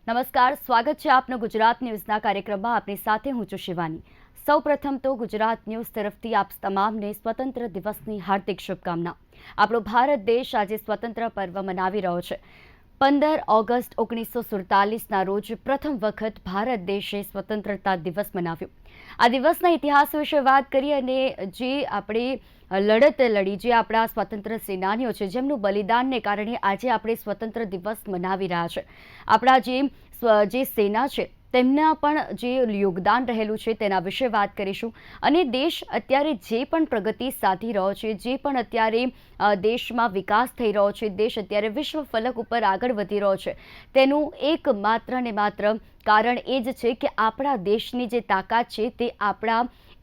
નમસ્કાર, સ્વાગત છે આપનો ગુજરાત ન્યૂઝના કાર્યક્રમમાં. આપની સાથે હું છું શિવાની. સૌપ્રથમ તો ગુજરાત ન્યૂઝ તરફથી આપ તમામને સ્વતંત્ર દિવસની હાર્દિક શુભકામના. આપણો ભારત દેશ આજે સ્વતંત્ર પર્વ મનાવી રહ્યો છે. 15 ઓગસ્ટ 1947ના રોજ પ્રથમ વખત ભારત દેશે સ્વતંત્રતા દિવસ મનાવ્યો. આ દિવસના ઇતિહાસ વિશે વાત કરીએ અને જે આપણે લડત લડી, જે આપણા સ્વતંત્ર સેનાનીઓ છે, જેમનું બલિદાનને કારણે આજે આપણે સ્વતંત્ર દિવસ મનાવી રહ્યા છે. આપણા જે સેના છે તેમના પણ જે યોગદાન રહેલું છે તેના વિશે વાત કરીશું. અને દેશ અત્યારે જે પણ પ્રગતિ સાધી રહ્યો છે, જે પણ અત્યારે દેશમાં વિકાસ થઈ રહ્યો છે, દેશ અત્યારે વિશ્વ ફલક ઉપર આગળ વધી રહ્યો છે, તેનું એક માત્ર ને માત્ર કારણ એ જ છે કે આપણા દેશની જે તાકાત છે તે આપણા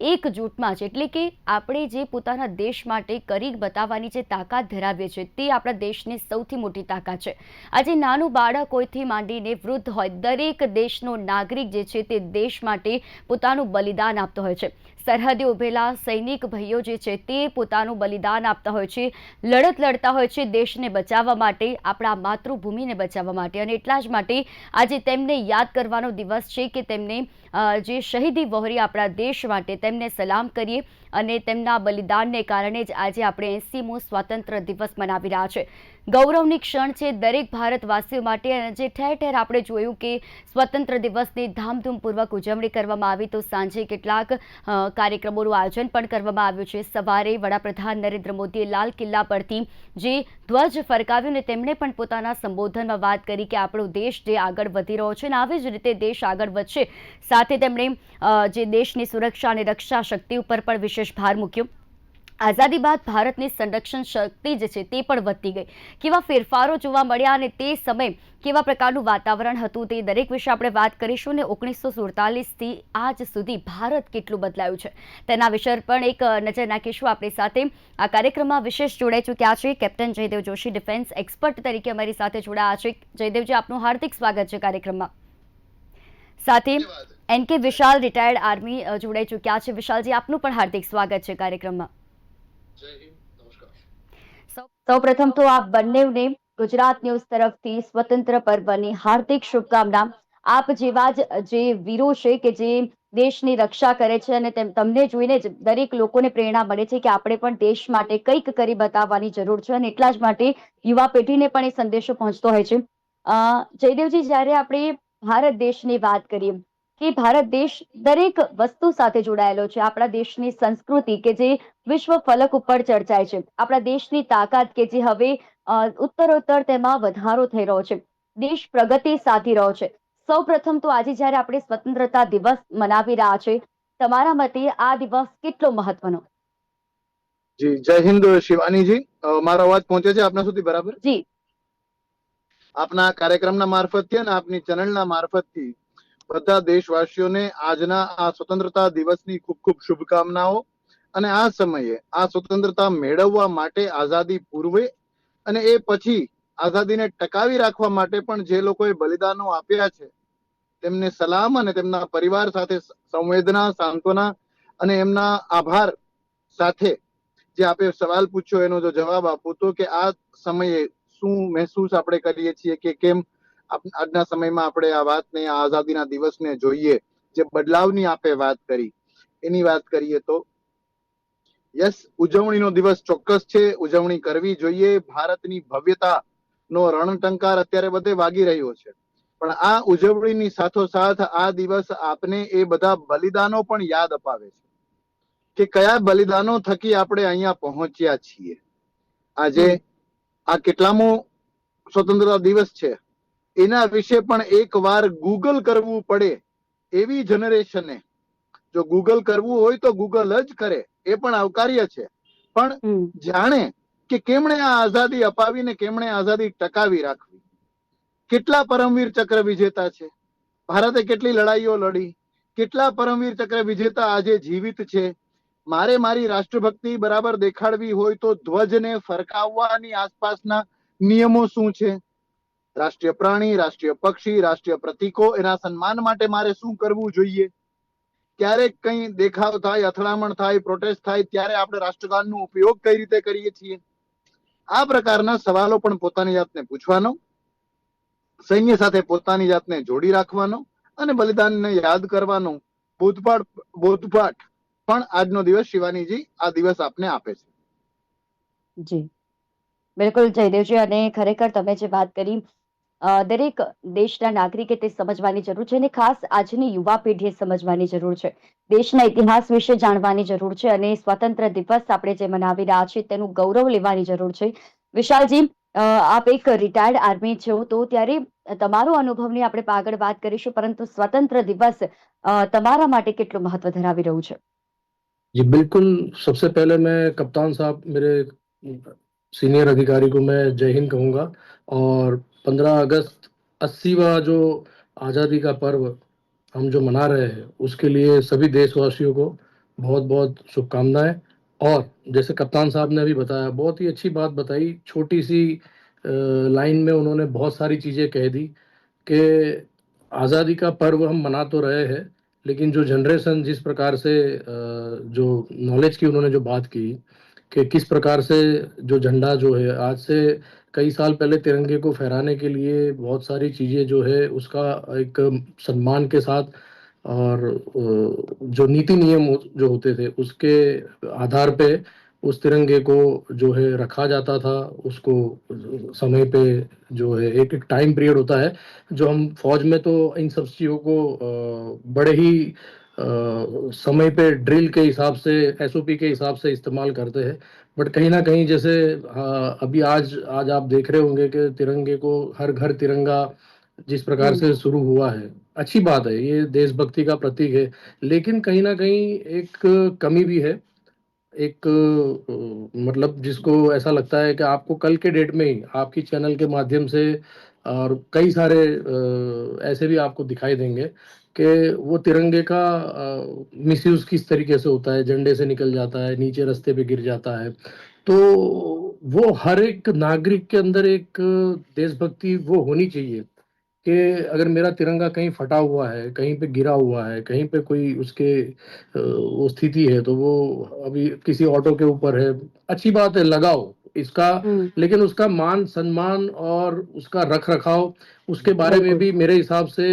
એકજૂટમાં છે. એટલે કે આપણે જે પોતાના દેશ માટે કરી બતાવવાની જે તાકાત ધરાવીએ છીએ તે આપણા દેશની સૌથી મોટી તાકાત છે. આજે નાનું બાળક હોયથી માંડીને વૃદ્ધ હોય, દરેક દેશનો નાગરિક જે છે તે દેશ માટે પોતાનું બલિદાન આપતો હોય છે. સરહદે ઉભેલા સૈનિક ભાઈઓ જે છે તે પોતાનું બલિદાન આપતા હોય છે, લડત લડતા હોય છે દેશને બચાવવા માટે, આપણા માતૃભૂમિને બચાવવા માટે. અને એટલા જ માટે આજે તેમને યાદ કરવાનો દિવસ છે કે તેમને જે શહીદી વહોરી આપણા દેશ માટે, તેમને સલામ કરીએ. અને તેમના બલિદાનને કારણે જ આજે આપણે 80મો સ્વાતંત્ર્ય દિવસ મનાવી રહ્યા છે. ગૌરવની ક્ષણ છે દરેક ભારતવાસીઓ માટે. અને જે ઠેર ઠેર આપણે જોયું કે સ્વતંત્ર દિવસની ધામધૂમપૂર્વક ઉજવણી કરવામાં આવી, તો સાંજે કેટલાક કાર્યક્રમોનું આયોજન પણ કરવામાં આવ્યું છે. સવારે વડાપ્રધાન નરેન્દ્ર મોદીએ લાલ કિલ્લા પરથી જે ધ્વજ ફરકાવ્યો ને તેમણે પણ પોતાના સંબોધનમાં વાત કરી કે આપણો દેશ જે આગળ વધી રહ્યો છે અને આવી જ રીતે દેશ આગળ વધશે. સાથે તેમણે જે દેશની સુરક્ષા અને રક્ષા શક્તિ ઉપર પણ વિશેષ ભાર મૂક્યો. આઝાદી બાદ ભારતની સંરક્ષણ શક્તિ જે છે તે પણ વધતી ગઈ. કેવા ફેરફારો જોવા મળ્યા અને તે સમયે કેવા પ્રકારનું વાતાવરણ હતું, તે દરેક વિશે આપણે વાત કરીશું. ને 1947થી આજ સુધી ભારત કેટલું બદલાયું છે તેના વિશે પણ એક નજર નાખીશું. આપણી સાથે આ કાર્યક્રમમાં વિશેષ જોડાઈ ચૂક્યા છે captain Jaydev Joshi, defence expert તરીકે અમારી સાથે જોડાયા છે. જયદેવજી, આપનું હાર્દિક સ્વાગત છે કાર્યક્રમમાં. સાથે NK વિશાલ, રિટાયર્ડ આર્મી, જોડાઈ ચૂક્યા છે. વિશાલજી, આપનું પણ હાર્દિક સ્વાગત છે કાર્યક્રમમાં. સૌપ્રથમ તો આપ બંનેને ગુજરાત ન્યૂઝ તરફથી સ્વતંત્ર પર્વની હાર્દિક શુભકામના. આપ જેવા જ જે વીરો છે કે જે દેશની રક્ષા કરે છે અને તમને જોઈને જ દરેક લોકોને પ્રેરણા મળે છે કે આપણે પણ દેશ માટે કંઈક કરી બતાવવાની જરૂર છે. અને એટલા જ માટે યુવા પેઢીને પણ એ સંદેશો પહોંચતો હોય છે. જયદેવજી, જ્યારે આપણે ભારત દેશની વાત કરીએ કે ભારત દેશ દરેક વસ્તુ સાથે જોડાયેલો છે. આપણા દેશની સંસ્કૃતિ કે જે વિશ્વ ફલક ઉપર ચર્ચાય છે, આપણા દેશની તાકાત કે જે હવે ઉત્તરોત્તર તેમાં વધારો થઈ રહ્યો છે, દેશ પ્રગતિ સાધી રહ્યો છે. સૌ પ્રથમ તો આજે જ્યારે આપણે સ્વતંત્રતા દિવસ મનાવી રહ્યા છે, તમારા મતે આ દિવસ કેટલો મહત્વનો? જી, જય હિન્દ શિવાનીજી. મારો અવાજ પહોંચે છે આપના સુધી બરાબર? જી. આપના કાર્યક્રમના મારફતથી અને આપની ચેનલના મારફતથી બધા દેશવાસીઓને આજના આ સ્વતંત્રતા દિવસની ખૂબ ખૂબ શુભકામનાઓ. અને આ સમયે આ સ્વતંત્રતા મેળવવા માટે, આઝાદી પૂર્વે અને એ પછી આઝાદીને ટકાવી રાખવા માટે પણ જે લોકોએ બલિદાનો આપ્યા છે તેમને સલામ અને તેમના પરિવાર સાથે સંવેદના, સાંત્વના અને એમના આભાર સાથે જે આપે સવાલ પૂછ્યો એનો જો જવાબ આપું તો કે આ સમયે શું મહેસૂસ આપણે કરીએ છીએ કે કેમ આજના સમયમાં આપણે આ વાતને, આ આઝાદીના દિવસને જોઈએ, જે બદલાવની આપે વાત કરી એની વાત કરીએ તો યસ, ઉજવણીનો દિવસ ચોક્કસ છે, ઉજવણી કરવી જોઈએ. ભારતની ભવ્યતા નો રણટંકાર અત્યારે બધે વાગી રહ્યો છે, પણ આ ઉજવણીની સાથોસાથ આ દિવસ આપને એ બધા બલિદાનો પણ યાદ અપાવે છે કે કયા બલિદાનો થકી આપણે અહીંયા પહોંચ્યા છીએ. આજે આ કેટલામો સ્વતંત્રતા દિવસ છે એના વિશે પણ એકવાર ગૂગલ કરવું પડે એવી જનરેશને, જો ગૂગલ કરવું હોય તો ગૂગલ જ કરે, એ પણ આવકાર્ય છે. પણ જાણે કે કેમણે આ આઝાદી અપાવીને કેમણે આઝાદી ટકાવી રાખવી. કેટલા પરમવીર ચક્ર વિજેતા છે, ભારતે કેટલી લડાઈઓ લડી, કેટલા પરમવીર ચક્ર વિજેતા આજે જીવિત છે. મારે મારી રાષ્ટ્રભક્તિ બરાબર દેખાડવી હોય તો ધ્વજને ફરકાવવાની આસપાસના નિયમો શું છે, રાષ્ટ્રીય પ્રાણી, રાષ્ટ્રીય પક્ષી, રાષ્ટ્રીય પ્રતીકો, એના સન્માન માટે મારે શું કરવું જોઈએ. ક્યારેક કઈ દેખાવ થાય, અથડામણ થાય, પ્રોટેસ્ટ થાય ત્યારે આપણે રાષ્ટ્રગાનનો ઉપયોગ કઈ રીતે કરીએ છીએ. આ પ્રકારના સવાલો પણ પોતાની જાતને પૂછવાનો સૈન્ય સાથે પોતાની જાતને જોડી રાખવાનો અને બલિદાનને યાદ કરવાનો બોધપાઠ પણ આજનો દિવસ શિવાનીજી આ દિવસ આપને આપે છે. જી બિલકુલ જયદેવજી, અને ખરેખર તમે જે વાત કરી, દરેક દેશના નાગરિકે તે સમજવાની જરૂર છે, અને ખાસ આજની યુવા પેઢીએ સમજવાની જરૂર છે. દેશના ઇતિહાસ વિશે જાણવાની જરૂર છે, અને સ્વતંત્ર દિવસ આપણે જે મનાવી રહ્યા છીએ તેનું ગૌરવ લેવાની જરૂર છે. વિશાલજી, આપ એક રિટાયર્ડ આર્મી છો, તો ત્યારે તમારો અનુભવની આપણે આગળ વાત કરીશું, પરંતુ સ્વતંત્ર દિવસ તમારા માટે કેટલું મહત્વ ધરાવી રહ્યું છે? जी बिल्कुल। सबसे पहले मैं कप्तान साहब, मेरे सीनियर अधिकारी को मैं जय हिंद कहूँगा। और 15 अगस्त 80वां जो आज़ादी का पर्व हम जो मना रहे हैं, उसके लिए सभी देशवासियों को बहुत बहुत शुभकामनाएं। और जैसे कप्तान साहब ने अभी बताया, बहुत ही अच्छी बात बताई, छोटी सी लाइन में उन्होंने बहुत सारी चीज़ें कह दी कि आज़ादी का पर्व हम मना तो रहे हैं, लेकिन जो जनरेशन जिस प्रकार से जो नॉलेज की उन्होंने जो बात की कि किस प्रकार से जो झंडा जो है, आज से कई साल पहले तिरंगे को फहराने के लिए बहुत सारी चीज़ें जो है उसका एक सम्मान के साथ और जो नीति नियम जो होते थे उसके आधार पे उस तिरंगे को जो है रखा जाता था। उसको समय पे जो है एक एक टाइम पीरियड होता है, जो हम फौज में तो इन सब चीज़ों को बड़े ही समय पे ड्रिल के हिसाब से, एसओपी के हिसाब से इस्तेमाल करते हैं। बट कहीं ना कहीं जैसे अभी आज आज आप देख रहे होंगे कि तिरंगे को हर घर तिरंगा जिस प्रकार से शुरू हुआ है, अच्छी बात है, ये देशभक्ति का प्रतीक है। लेकिन कहीं ना कहीं एक कमी भी है। एक मतलब जिसको ऐसा लगता है कि आपको कल के डेट में ही आपकी चैनल के माध्यम से और कई सारे ऐसे भी आपको दिखाई देंगे कि वो तिरंगे का मिसयूज किस तरीके से होता है, झंडे से निकल जाता है, नीचे रास्ते पे गिर जाता है। तो वो हर एक नागरिक के अंदर एक देशभक्ति वो होनी चाहिए कि अगर मेरा तिरंगा कहीं फटा हुआ है, कहीं पे गिरा हुआ है, कहीं पे कोई उसके वो स्थिति है, तो वो अभी किसी ऑटो के ऊपर है, अच्छी बात है, लगाओ इसका। लेकिन उसका मान सम्मान और उसका रख रखाव, उसके बारे में बिल्कुल भी मेरे हिसाब से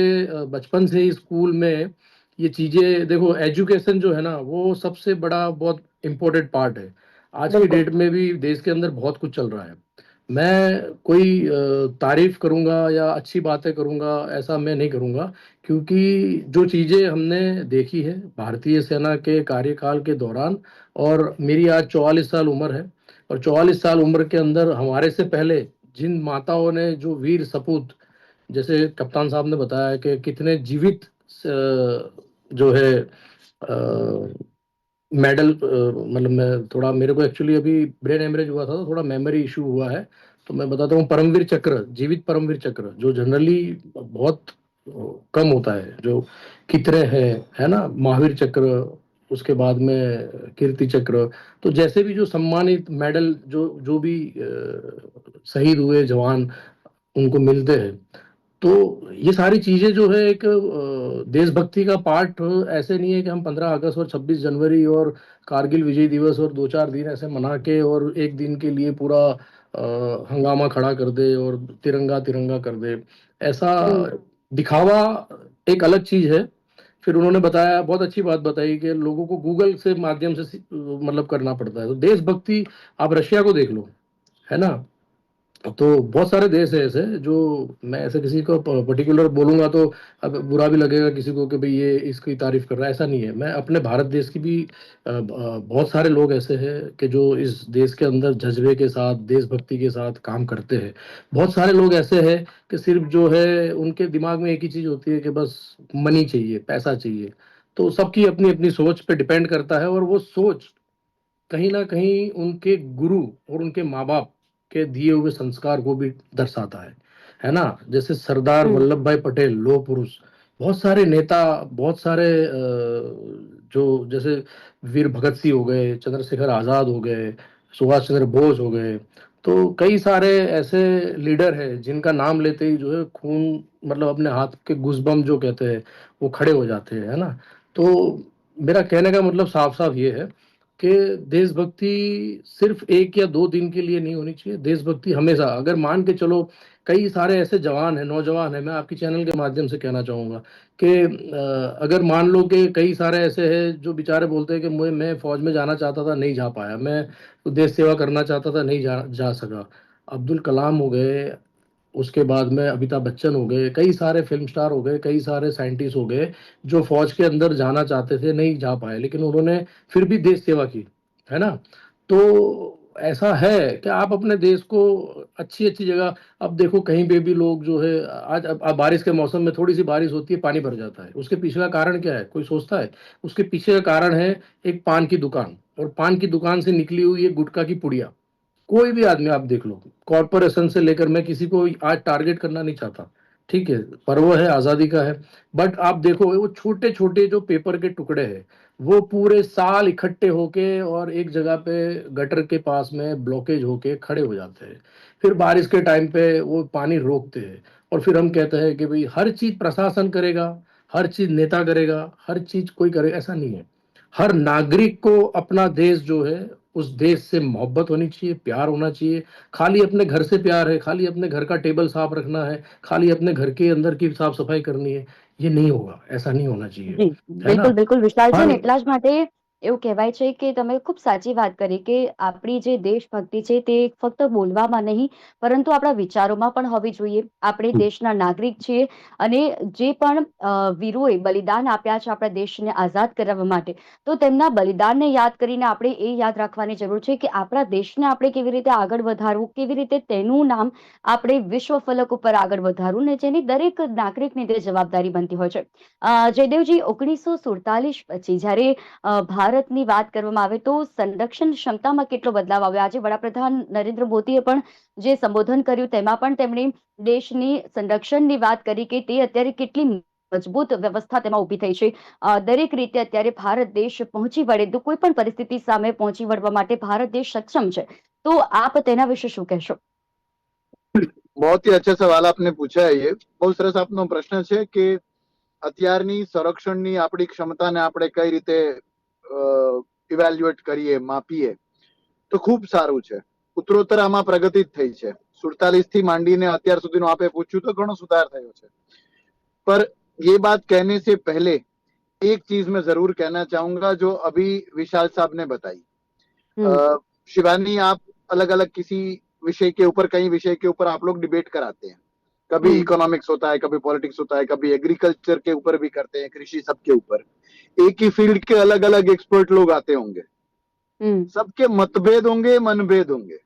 बचपन से ही स्कूल में ये चीजें, देखो एजुकेशन जो है ना, वो सबसे बड़ा बहुत इम्पोर्टेंट पार्ट है। आज की बिल्कुल डेट में भी देश के अंदर बहुत कुछ चल रहा है। मैं कोई तारीफ करूंगा या अच्छी बातें करूंगा ऐसा मैं नहीं करूंगा, क्योंकि जो चीजें हमने देखी है भारतीय सेना के कार्यकाल के दौरान, और मेरी आज 44 साल उम्र है, और 44 साल उम्र के अंदर हमारे से पहले जिन माताओं ने जो वीर सपूत, जैसे कप्तान साहब ने बताया कि कितने जीवित जो है मेडल, मतलब मैं थोड़ा, मेरे को एक्चुअली अभी ब्रेन हेमरेज हुआ था तो थोड़ा मेमोरी इशू हुआ है, तो मैं बताता हूँ। परमवीर चक्र, जीवित परमवीर चक्र जो जनरली बहुत कम होता है, जो कितने हैं, है ना, महावीर चक्र, उसके बाद में कीर्ति चक्र, तो जैसे भी जो सम्मानित मेडल जो जो भी शहीद हुए जवान उनको मिलते हैं, तो ये सारी चीजें जो है एक देशभक्ति का पार्ट ऐसे नहीं है कि हम 15 अगस्त और 26 जनवरी और कारगिल विजय दिवस और 2-4 दिन ऐसे मना के और एक दिन के लिए पूरा हंगामा खड़ा कर दे और तिरंगा तिरंगा कर दे, ऐसा दिखावा एक अलग चीज है। फिर उन्होंने बताया, बहुत अच्छी बात बताई कि लोगों को गूगल से माध्यम से मतलब करना पड़ता है। तो देशभक्ति, आप रशिया को देख लो, है ना, तो बहुत सारे देश है ऐसे, जो मैं ऐसे किसी को पर्टिकुलर बोलूंगा तो अब बुरा भी लगेगा किसी को कि भाई ये इसकी तारीफ कर रहा है, ऐसा नहीं है। मैं अपने भारत देश की भी बहुत सारे लोग ऐसे हैं कि जो इस देश के अंदर जज्बे के साथ, देशभक्ति के साथ काम करते हैं। बहुत सारे लोग ऐसे हैं कि सिर्फ जो है उनके दिमाग में एक ही चीज होती है कि बस मनी चाहिए, पैसा चाहिए। तो सबकी अपनी अपनी सोच पे डिपेंड करता है, और वो सोच कहीं ना कहीं उनके गुरु और उनके माँ बाप के दिए हुए संस्कार को भी दर्शाता है ना। जैसे सरदार वल्लभ भाई पटेल, लौह पुरुष, बहुत सारे नेता, बहुत सारे जो जैसे वीर भगत सिंह हो गए, चंद्रशेखर आजाद हो गए, सुभाष चंद्र बोस हो गए, तो कई सारे ऐसे लीडर हैं जिनका नाम लेते ही जो है खून, मतलब अपने हाथ के गूजबम जो कहते हैं वो खड़े हो जाते हैं, है ना। तो मेरा कहने का मतलब साफ साफ ये है कि देशभक्ति सिर्फ 1 या 2 दिन के लिए नहीं होनी चाहिए। देशभक्ति हमेशा, अगर मान के चलो कई सारे ऐसे जवान हैं, नौजवान हैं, मैं आपकी चैनल के माध्यम से कहना चाहूँगा कि अगर मान लो कि कई सारे ऐसे हैं जो बेचारे बोलते हैं कि मैं फ़ौज में जाना चाहता था, नहीं जा पाया, मैं देश सेवा करना चाहता था, नहीं जा सका। अब्दुल कलाम हो गए, उसके बाद में अमिताभ बच्चन हो गए, कई सारे फ़िल्म स्टार हो गए, कई सारे साइंटिस्ट हो गए, जो फ़ौज के अंदर जाना चाहते थे, नहीं जा पाए, लेकिन उन्होंने फिर भी देश सेवा की, है ना? तो ऐसा है कि आप अपने देश को अच्छी-अच्छी जगह, अब देखो कहीं पे भी लोग जो है, आज अब बारिश के मौसम में थोड़ी-सी बारिश होती है, पानी भर जाता है। उसके पीछे का कारण क्या है? कोई सोचता है? उसके पीछे का कारण है एक पान की दुकान, और पान की दुकान से निकली हुई एक गुटखा की पुड़िया। कोई भी आदमी आप देख लो, कॉर्पोरेशन से लेकर, मैं किसी को आज टारगेट करना नहीं चाहता, ठीक है, पर्व है, आजादी का है, बट आप देखो वो छोटे छोटे जो पेपर के टुकड़े हैं, वो पूरे साल इकट्ठे होके और एक जगह पे गटर के पास में ब्लॉकेज होके खड़े हो जाते हैं। फिर बारिश के टाइम पे वो पानी रोकते हैं, और फिर हम कहते हैं कि भाई हर चीज प्रशासन करेगा, हर चीज नेता करेगा, हर चीज कोई करेगा, ऐसा नहीं है। हर नागरिक को अपना देश जो है, उस देश से मोहब्बत होनी चाहिए, प्यार होना चाहिए। खाली अपने घर से प्यार है, खाली अपने घर का टेबल साफ रखना है, खाली अपने घर के अंदर की साफ सफाई करनी है, ये नहीं होगा, ऐसा नहीं होना चाहिए, જી, है બિલકુલ, ना? બિલકુલ વિશાલબેન, हर એટલા જ માટે એવું કહેવાય છે કે તમે ખૂબ સાચી વાત કરી કે આપણી જે દેશભક્તિ છે તે ફક્ત બોલવામાં નહીં, પરંતુ આપણા વિચારોમાં પણ હોવી જોઈએ. આપણે દેશના નાગરિક છીએ અને જે પણ વીરોએ બલિદાન આપ્યા છે આપણા દેશને આઝાદ કરાવવા માટે, તો તેમના બલિદાનને યાદ કરીને આપણે એ યાદ રાખવાની જરૂર છે કે આપણા દેશને આપણે કેવી રીતે આગળ વધારવું, કેવી રીતે તેનું નામ આપણે વિશ્વ ફલક ઉપર આગળ વધારવું ને જેની દરેક નાગરિકની તે જવાબદારી બનતી હોય છે. જયદેવજી, 1947 પછી જ્યારે ભારતની વાત કરવામાં આવે તો સંરક્ષણ ક્ષમતામાં કેટલો બદલાવ આવ્યો. આજે વડાપ્રધાન નરેન્દ્ર મોદીએ પણ જે સંબોધન કર્યું તેમાં પણ તેમણે દેશની સંરક્ષણની વાત કરી કે તે અત્યારે કેટલી મજબૂત વ્યવસ્થા તેમાં ઊભી થઈ છે. દરેક રીતે અત્યારે ભારત દેશ પહોંચી વળે તો કોઈ પણ પરિસ્થિતિ સામે પહોંચી વળવા માટે ભારત દેશ સક્ષમ છે. તો આપ તેના વિશે શું કહેશો? बहुत ही अच्छा सवाल आपने पूछा है। ये બહુ સરસ આપનો પ્રશ્ન છે કે અત્યારની સંરક્ષણની આપણી ક્ષમતાને આપણે કઈ રીતે ઇવેલ્યુએટ કરીએ, માપીએ, તો ખૂબ સારું છે. ઉત્તરોત્તર આમાં પ્રગતિ જ થઈ છે. 47 થી માંડીને અત્યાર સુધીનો આપે પૂછ્યું તો ઘણો સુધાર થયો છે. पर ये बात कहने से पहले एक चीज मैं जरूर कहना चाहूंगा जो अभी विशाल साहब ने बताई। शिवानी, आप अलग अलग किसी विषय के ऊपर, कई विषय के ऊपर आप लोग डिबेट कराते हैं। कभी इकोनॉमिक्स होता है, कभी पॉलिटिक्स होता है, कभी एग्रीकल्चर के ऊपर भी करते हैं, कृषि, सबके ऊपर एक ही फील्ड के अलग अलग एक्सपर्ट लोग आते होंगे, सबके मतभेद होंगे, मनभेद होंगे।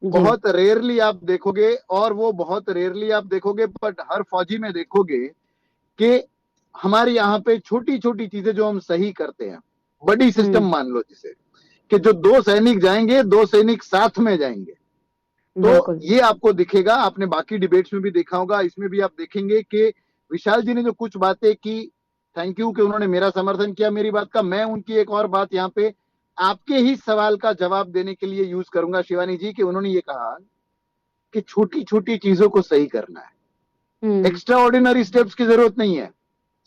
बहुत रेयरली आप देखोगे, और वो बहुत रेयरली आप देखोगे, बट हर फौजी में देखोगे कि हमारे यहाँ पे छोटी छोटी चीजें जो हम सही करते हैं, बड़ी सिस्टम मान लो जिसे, कि जो 2 सैनिक जाएंगे, 2 सैनिक साथ में जाएंगे, तो ये आपको दिखेगा। आपने बाकी डिबेट्स में भी देखा होगा, इसमें भी आप देखेंगे कि विशाल जी ने जो कुछ बातें की, थैंक यू कि उन्होंने मेरा समर्थन किया मेरी बात का। मैं उनकी एक और बात यहाँ पे आपके ही सवाल का जवाब देने के लिए यूज करूंगा, शिवानी जी, कि उन्होंने ये कहा कि छोटी छोटी चीजों को सही करना है, एक्स्ट्रा ऑर्डिनरी स्टेप्स की जरूरत नहीं है।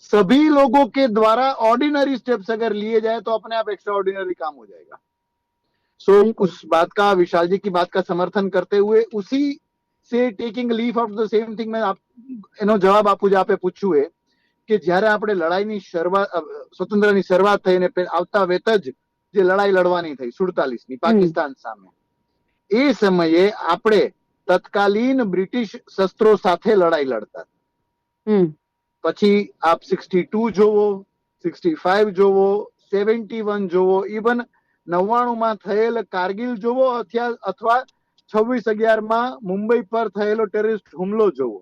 सभी लोगों के द्वारा ऑर्डिनरी स्टेप्स अगर लिए जाए तो अपने आप एक्स्ट्रा ऑर्डिनरी काम हो जाएगा। उस बात का, विशाल जी की बात का समर्थन करते हुए, उसी से taking leaf of the same thing, મેં એનો જવાબ આપું જે આપે પૂછ્યું એ, કે જ્યારે આપણે લડાઈની શરૂઆત, સ્વતંત્રની શરૂઆત થઈ ને આવતા વેત જ જે લડાઈ લડવાની થઈ 47 ની પાકિસ્તાન સામે, એ સમયે આપણે તત્કાલીન બ્રિટિશ શસ્ત્રો સાથે લડાઈ લડતા. પછી આપ 62 જોવો, 65 જોવો, 71 જોવો, ઇવન 99 માં થયેલ કારગિલ જોવો, અથવા 26/11 માં મુંબઈ પર થયેલો ટેરરિસ્ટ હુમલો જોવો,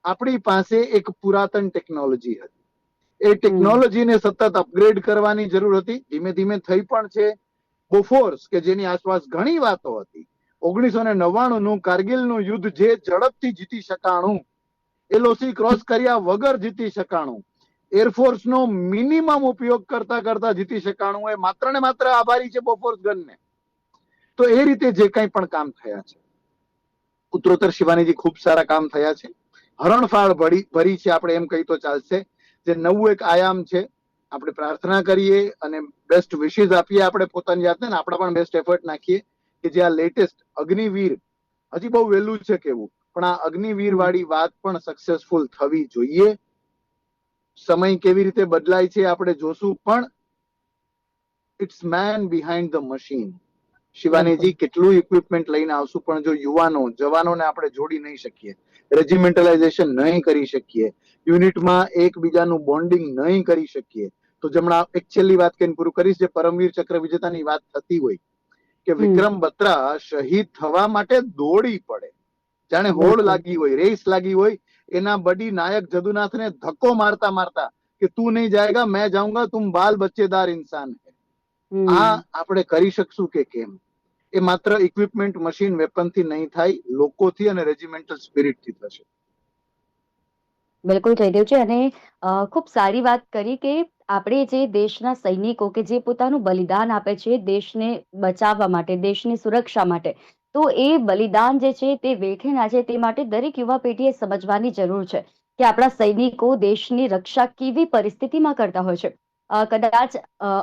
આપણી પાસે એક પુરાતન ટેકનોલોજી હતી. એ ટેકનોલોજીને સતત અપગ્રેડ કરવાની જરૂર હતી. ધીમે ધીમે થઈ પણ છે. બોફોર્સ, કે જેની આસપાસ ઘણી વાતો હતી, 1999 નું કારગિલનું યુદ્ધ જે ઝડપથી જીતી શકાણું, એલઓસી ક્રોસ કર્યા વગર જીતી શકાણું, એરફોર્સ નો મિનિમમ ઉપયોગ કરતા કરતા જીતી શકાણું, એ માત્ર ને માત્ર આભારી છે બોફોર્સ ગનને. તો એ રીતે જે કંઈ પણ કામ થયા છે, ઉત્તરોત્તર શિવાનીજી ખૂબ સારા કામ થયા છે. હરણફાળ ભરી છે, આપણે એમ કહી તો ચાલશે. જે નવું એક આયામ છે, આપણે પ્રાર્થના કરીએ અને બેસ્ટ વિશીઝ આપીએ આપણે પોતાની જાતને, ને આપણે પણ બેસ્ટ એફર્ટ નાખીએ કે જે આ લેટેસ્ટ અગ્નિવીર, હજી બહુ વહેલું છે કેવું, પણ આ અગ્નિવીર વાળી વાત પણ સક્સેસફુલ થવી જોઈએ. સમય કેવી રીતે બદલાય છે આપણે જોશું, પણ it's man behind the machine. Shivaniji, કેટલું ઇક્વિપમેન્ટ લઈને આવશું, પણ જો જવાનોને આપણે જોડી નહીં શકીએ, રેજિમેન્ટલાઇઝેશન નહીં કરી શકીએ, યુનિટમાં એકબીજાનું બોન્ડિંગ નહીં કરી શકીએ, તો જમણા એક છેલ્લી વાત કહીને પૂરું કરીશ. જે પરમવીર ચક્ર વિજેતાની વાત થતી હોય કે વિક્રમ બત્રા શહીદ થવા માટે દોડી પડે, જાણે હોડ લાગી હોય, રેસ લાગી હોય, એના બડી નાયક જદુનાથને ધક્કો મારતા મારતા કે તું નહીં જાયગા मैं जाऊंगा, तुम बाल बच्चेदार इंसान है. આ આપણે કરી શકશું કે કેમ? એ માત્ર ઇક્વિપમેન્ટ, મશીન, વેપન થી નહીં થાય, લોકોથી અને રેજિમેન્ટલ સ્પિરિટ થી થશે. બિલકુલ જયદેવ છે. અને ખૂબ સારી વાત કરી કે આપણે જે દેશના સૈનિકો કે જે પોતાનું બલિદાન આપે છે દેશને બચાવવા માટે, દેશની સુરક્ષા માટે, તો એ બલિદાન જે છે તે વેઠે ના છે, તે માટે દરેક યુવા પેઢીએ સમજવાની જરૂર છે કે આપણા સૈનિકો દેશની રક્ષા કેવી પરિસ્થિતિમાં કરતા હોય છે. કદાચ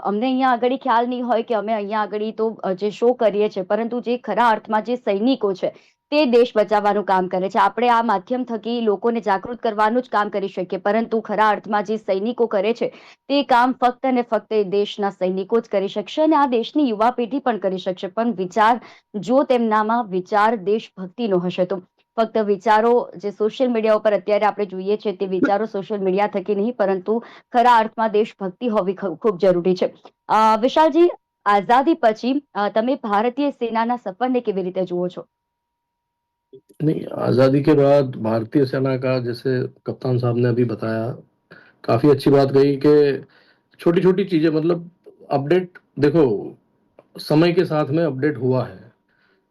અમને અહીંયા આગળ ખ્યાલ નહીં હોય કે અમે અહીંયા આગળ તો જે શો કરીએ છીએ, પરંતુ જે ખરા અર્થમાં જે સૈનિકો છે તે દેશ બચાવવાનું કામ કરે છે. આપણે આ માધ્યમ થકી લોકોને જાગૃત કરવાનું જ કામ કરી શકીએ, પરંતુ ખરા અર્થમાં જે સૈનિકો કરે છે તે કામ ફક્ત અને ફક્ત એ દેશના સૈનિકો જ કરી શકશે, અને આ દેશની યુવા પેઢી પણ કરી શકશે. પણ વિચાર, જો તેમનામાં વિચાર દેશભક્તિનો હશે તો. ફક્ત વિચારો જે સોશિયલ મીડિયા ઉપર અત્યારે આપણે જોઈએ છે તે વિચારો સોશિયલ મીડિયા થકી નહીં, પરંતુ ખરા અર્થમાં દેશભક્તિ હોવી ખૂબ જરૂરી છે. વિશાલજી, આઝાદી પછી તમે ભારતીય સેનાના સફરને કેવી રીતે જુઓ છો? नहीं, आज़ादी के बाद भारतीय सेना का, जैसे कप्तान साहब ने अभी बताया, काफ़ी अच्छी बात कही कि छोटी छोटी चीज़ें, मतलब अपडेट, देखो समय के साथ में अपडेट हुआ है,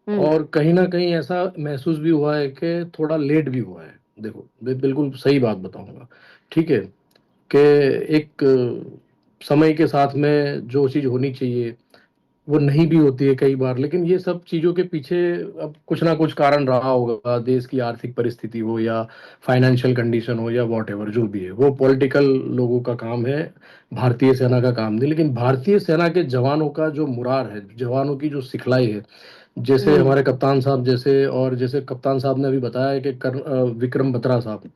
और कहीं ना कहीं ऐसा महसूस भी हुआ है कि थोड़ा लेट भी हुआ है. देखो, बिल्कुल सही बात बताऊंगा, ठीक है, कि एक समय के साथ में जो चीज़ होनी चाहिए वो नहीं भी होती है कई बार. लेकिन ये सब चीज़ों के पीछे अब कुछ ना कुछ कारण रहा होगा, देश की आर्थिक परिस्थिति हो या फाइनेंशियल कंडीशन हो या वॉट एवर, जो भी है वो पॉलिटिकल लोगों का काम है, भारतीय सेना का काम नहीं. लेकिन भारतीय सेना के जवानों का जो मुरार है, जवानों की जो सिखलाई है, जैसे हमारे कप्तान साहब जैसे, और जैसे कप्तान साहब ने अभी बताया है कि विक्रम बत्रा साहब,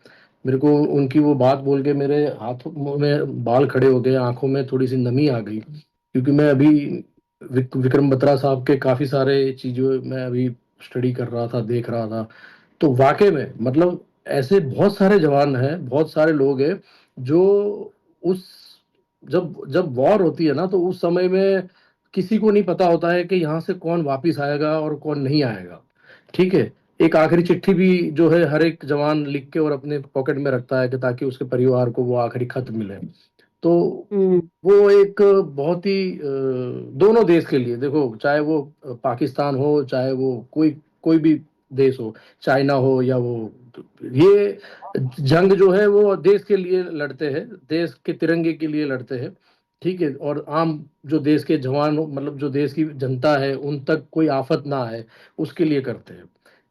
मेरे को उनकी वो बात बोल के मेरे हाथों में बाल खड़े हो गए, आंखों में थोड़ी सी नमी आ गई, क्योंकि मैं अभी विक्रम बत्रा साहब के काफी सारे चीजों मैं अभी स्टडी कर रहा था, देख रहा था. तो वाकई में मतलब ऐसे बहुत सारे जवान हैं, बहुत सारे लोग हैं जो उस जब जब वॉर होती है ना, तो उस समय में किसी को नहीं पता होता है कि यहाँ से कौन वापिस आएगा और कौन नहीं आएगा. ठीक है, एक आखिरी चिट्ठी भी जो है हर एक जवान लिख के और अपने पॉकेट में रखता है कि ताकि उसके परिवार को वो आखिरी खत मिले. तो वो एक बहुत ही दोनों देश के लिए, देखो चाहे वो पाकिस्तान हो, चाहे वो कोई भी देश हो, चाइना हो या वो, ये जंग जो है वो देश के लिए लड़ते हैं, देश के तिरंगे के लिए लड़ते हैं. ठीक है, और आम जो देश के जवान, मतलब जो देश की जनता है, उन तक कोई आफत ना आए उसके लिए करते हैं.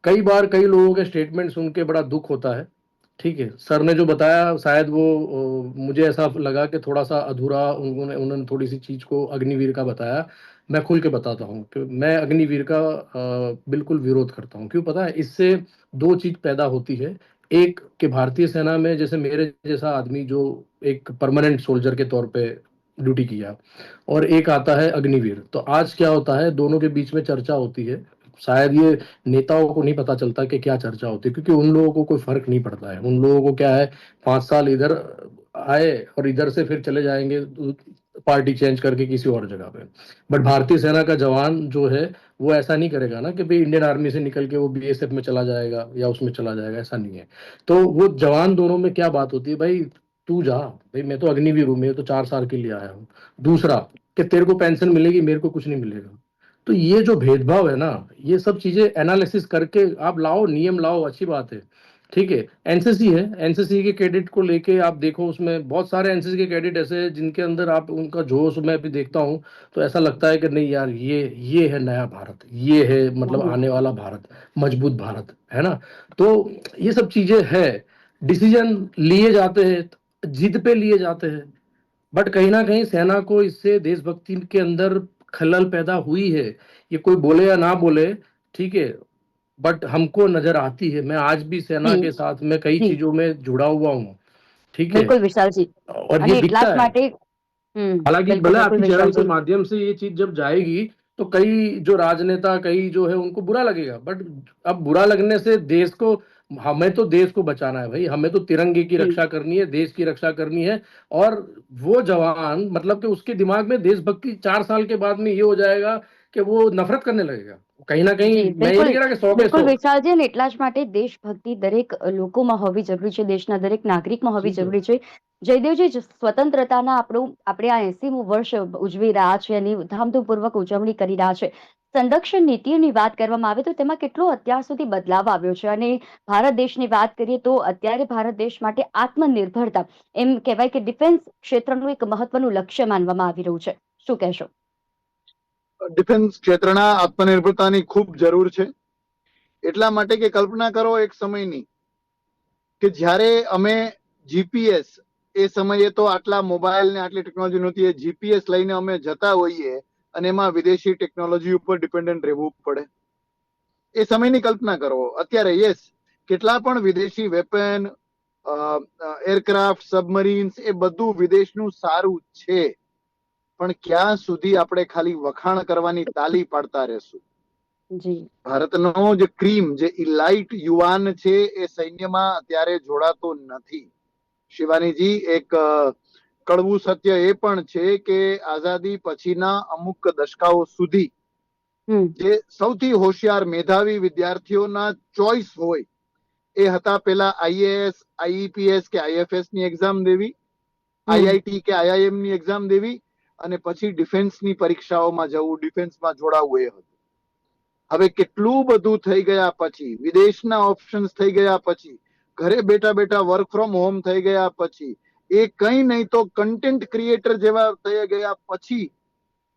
कई बार कई लोगों के स्टेटमेंट सुन के बड़ा दुख होता है. ठीक है, सर ने जो बताया शायद वो मुझे ऐसा लगा कि थोड़ा सा अधूरा उन्होंने थोड़ी सी चीज को अग्निवीर का बताया. मैं खुल के बताता हूँ कि मैं अग्निवीर का बिल्कुल विरोध करता हूँ. क्यों पता है? इससे दो चीज पैदा होती है. एक कि भारतीय सेना में जैसे मेरे जैसा आदमी जो एक परमानेंट सोल्जर के तौर पे ड्यूटी किया, और एक आता है अग्निवीर. तो आज क्या होता है, दोनों के बीच में चर्चा होती है. शायद ये नेताओं को नहीं पता चलता कि क्या चर्चा होती है, क्योंकि उन लोगों को कोई फर्क नहीं पड़ता है. उन लोगों को क्या है, 5 साल इधर आए और इधर से फिर चले जाएंगे पार्टी चेंज करके किसी और जगह पे. बट भारतीय सेना का जवान जो है वो ऐसा नहीं करेगा ना कि भाई इंडियन आर्मी से निकल के वो बीएसएफ में चला जाएगा या उसमें चला जाएगा, ऐसा नहीं है. तो वो जवान दोनों में क्या बात होती है, भाई तू जा, भाई मैं तो अग्निवीर हूँ, मैं तो 4 साल के लिए आया हूँ. दूसरा कि तेरे को पेंशन मिलेगी, मेरे को कुछ नहीं मिलेगा. तो ये जो भेदभाव है ना, ये सब चीजें एनालिसिस करके आप लाओ, नियम लाओ, अच्छी बात है. ठीक है, एनसीसी है, एनसीसी के कैडेट को लेके आप देखो, उसमें बहुत सारे एनसीसी के कैडेट ऐसे हैं जिनके अंदर आप उनका जोश मैं भी देखता हूँ, तो ऐसा लगता है कि नहीं यार, ये है नया भारत, ये है मतलब आने वाला भारत, मजबूत भारत है ना. तो ये सब चीजें है, डिसीजन लिए जाते हैं, जिद पे लिए जाते हैं. बट कहीं ना कहीं सेना को इससे देशभक्ति के अंदर खलल पैदा हुई है, ये कोई बोले या ना बोले, ठीक है, बट हमको नजर आती है। मैं आज भी सेना જી के साथ में कई જી चीजों में जुड़ा हुआ हूँ, ठीक है, બિલકુલ વિશાલજી और ये અને એટલા दिखता જ है। માટે हालांकि બિલકુલ भले બિલકુલ आपकी चैनल के વિશાલજી माध्यम से ये चीज जब जाएगी तो कई जो राजनेता, कई जो है उनको बुरा लगेगा, बट अब बुरा लगने से देश को, हमें तो देश को बचाना है भाई, हमें तो तिरंगे की જી रक्षा करनी है, देश की रक्षा करनी है। और वो जवान मतलब कि उसके दिमाग में देशभक्ति 4 साल के बाद में ये हो जाएगा कि वो नफरत करने लगेगा। कहीं ना कहीं જી मैं ये બિલકુલ नहीं कह रहा कि 100 के બિલકુલ 100। વિશાલજી અને એટલા જ માટે દેશભક્તિ દરેક લોકોમાં હોવી જરૂરી છે, દેશના દરેક નાગરિકમાં હોવી ठीक है। જરૂરી છે। જયદેવજી, સ્વતંત્રતાના આપણે આ 80મું વર્ષ ઉજવી રહ્યા છે અને ધામધૂમપૂર્વક ઉજવણી કરી રહ્યા છે। સંરક્ષણ નીતિઓની વાત કરવામાં આવે તો તેમાં કેટલો અત્યાર સુધી બદલાવ આવ્યો છે અને ભારત દેશની વાત કરીએ તો અત્યારે ભારત દેશ માટે આત્મનિર્ભરતા એમ કહેવાય કે ડિફેન્સ ક્ષેત્રનું એક મહત્વનું લક્ષ્ય માનવામાં આવી રહ્યું છે। શું કહેશો? ડિફેન્સ ક્ષેત્રના આત્મનિર્ભરતાની ખૂબ જરૂર છે, એટલા માટે કે કલ્પના કરો એક સમયની કે જ્યારે અમે જીપીએસ, એ સમયે તો આટલા મોબાઈલ ને આટલી ટેકનોલોજી નહોતી, એ જીપીએસ લઈને અમે જતા હોઈએ અને એમાં વિદેશી ટેકનોલોજી ઉપર ડિપેન્ડન્ટ રહેવું પડે, એ સમયની કલ્પના કરો। અત્યારે યસ, કેટલા પણ વિદેશી વેપન, એરક્રાફ્ટ, સબમરીન્સ, એ બધું વિદેશનું સારું છે, પણ ક્યાં સુધી આપણે ખાલી વખાણ કરવાની તાલી પાડતા રહેશું? જી ભારતનો જે ક્રીમ, જે ઇલાઇટ યુવાન છે, એ સૈન્યમાં અત્યારે જોડાતો નથી। શિવાનીજી, એક કડવું સત્ય એ પણ છે કે આઝાદી પછીના અમુક દશકાઓ સુધી જે સૌથી હોશિયાર મેધાવી વિદ્યાર્થીઓના ચોઇસ હોય એ હતા પેલા આઈએએસ, આઈઈપીએસ કે આઈએફએસ ની એક્ઝામ દેવી, આઈઆઈટી કે આઈઆઈએમ ની એક્ઝામ દેવી, અને પછી ડિફેન્સની પરીક્ષાઓમાં જવું, ડિફેન્સમાં જોડાવવું, એ હતું। હવે કેટલું બધું થઈ ગયા પછી, વિદેશના ઓપ્શન્સ થઈ ગયા પછી, ઘરે બેઠા બેઠા વર્ક ફ્રોમ હોમ થઈ ગયા પછી, એ કઈ નહીં તો કન્ટેન્ટ ક્રિએટર જેવા થઈ ગયા પછી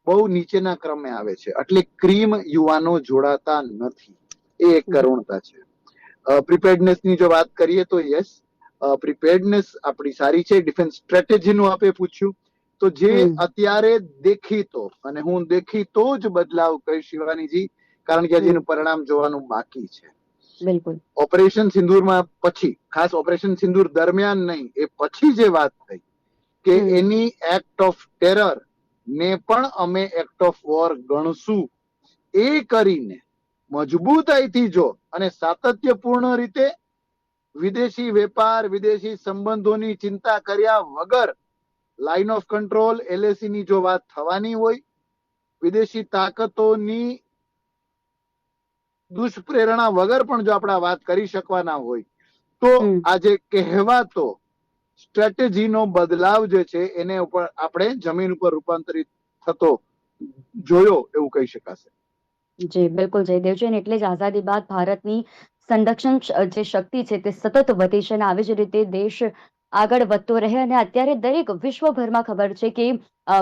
બહુ નીચેના ક્રમે આવે છે। એટલે ક્રીમ યુવાનો જોડાતા નથી, એ એક કરુણતા છે। પ્રિપેર્ડનેસની જો વાત કરીએ તો યસ, પ્રિપેર્ડનેસ આપણી સારી છે। ડિફેન્સ સ્ટ્રેટેજીનું આપે પૂછ્યું તો જે અત્યારે દેખીતો, અને હું દેખીતો જ બદલાવ કહીશ શિવાનીજી, કારણ કે હજી એનું પરિણામ જોવાનું બાકી છે। બિલકુલ ઓપરેશન સિંદૂરમાં પછી, ખાસ ઓપરેશન સિંદૂર દરમિયાન નહીં, એ પછી જે વાત થઈ કે એની એક્ટ ઓફ ટેરર ને પણ અમે એક્ટ ઓફ વોર ગણશું, એ કરીને મજબૂતાઈથી જો અને સાતત્યપૂર્ણ રીતે વિદેશી વેપાર, વિદેશી સંબંધોની ચિંતા કર્યા વગર લાઇન ઓફ કંટ્રોલ, એલએસી ની જો વાત થવાની હોય, વિદેશી તાકાતોની દુષ્પ્રેરણા વગર પણ જો આપણે વાત કરી શકવાના હોય તો આજે કહેવાતો સ્ટ્રેટેજીનો બદલાવ જે છે એને ઉપર આપણે જમીન ઉપર રૂપાંતરિત થતો જોયો એવું કહી શકાશે। જી બિલકુલ જયદેવજી, અને એટલે જ આઝાદી બાદ ભારતની સંરક્ષણ જે શક્તિ છે તે સતત વધી છે અને આવી જ રીતે દેશ આગળ વધતો રહે। અને અત્યારે દરેક વિશ્વભરમાં ખબર છે કે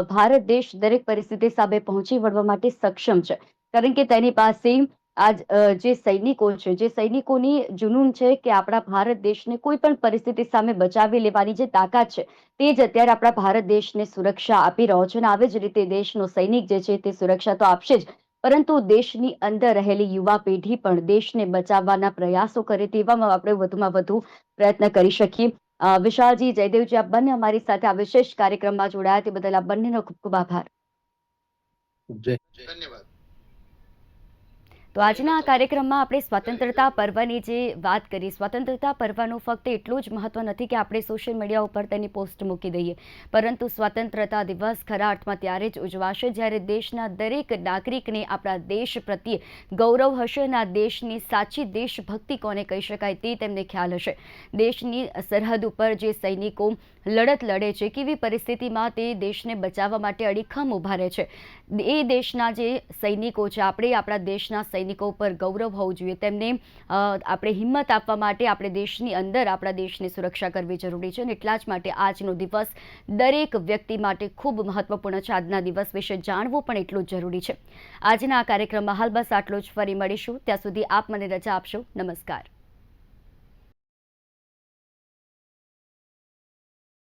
ભારત દેશ દરેક પરિસ્થિતિ સામે પહોંચી વળવા માટે સક્ષમ છે, કારણ કે તેની પાસે આજ જે સૈનિકો છે, જે સૈનિકોની જુનૂન છે કે આપણા ભારત દેશને કોઈ પણ પરિસ્થિતિ સામે બચાવી લેવાની જે તાકાત છે તે જ અત્યારે આપણા ભારત દેશને સુરક્ષા આપી રહ્યો છે। અને આવી જ રીતે દેશનો સૈનિક જે છે તે સુરક્ષા તો આપશે જ, પરંતુ દેશની અંદર રહેલી યુવા પેઢી પણ દેશને બચાવવાના પ્રયાસો કરે, તેવામાં આપણે વધુમાં વધુ પ્રયત્ન કરી શકીએ। વિશાલજી, જયદેવજી, આપ બંને અમારી સાથે આ વિશેષ કાર્યક્રમમાં જોડાયા તે બદલ આપ બંનેનો ખૂબ ખૂબ આભાર। ધન્યવાદ। તો આજના આ કાર્યક્રમમાં આપણે સ્વતંત્રતા પર્વની જે વાત કરી, સ્વતંત્રતા પર્વનું ફક્ત એટલું જ મહત્વ નથી કે આપણે સોશિયલ મીડિયા ઉપર તેની પોસ્ટ મૂકી દઈએ, પરંતુ સ્વતંત્રતા દિવસ ખરા અર્થમાં ત્યારે જ ઉજવાશે જ્યારે દેશના દરેક નાગરિકને આપણા દેશ પ્રત્યે ગૌરવ હશે અને આ દેશની સાચી દેશભક્તિ કોને કહી શકાય તે તેમને ખ્યાલ હશે। દેશની સરહદ ઉપર જે સૈનિકો લડત લડે છે, કેવી પરિસ્થિતિમાં તે દેશને બચાવવા માટે અડીખમ ઊભા રહે છે, એ દેશના જે સૈનિકો છે, આપણે આપણા દેશના સૈનિકો પર ગૌરવ હોવું જોઈએ, તેમને આપણે હિંમત આપવા માટે આપણે દેશની અંદર આપણા દેશની સુરક્ષા કરવી જરૂરી છે। અને એટલા જ માટે આજનો દિવસ દરેક વ્યક્તિ માટે ખૂબ મહત્વપૂર્ણ છે। આજના દિવસ વિશે જાણવું પણ એટલું જ જરૂરી છે। આજના આ કાર્યક્રમમાં હાલ બસ આટલું જ, ફરી મળીશું, ત્યાં સુધી આપ મને રજા આપશો। નમસ્કાર।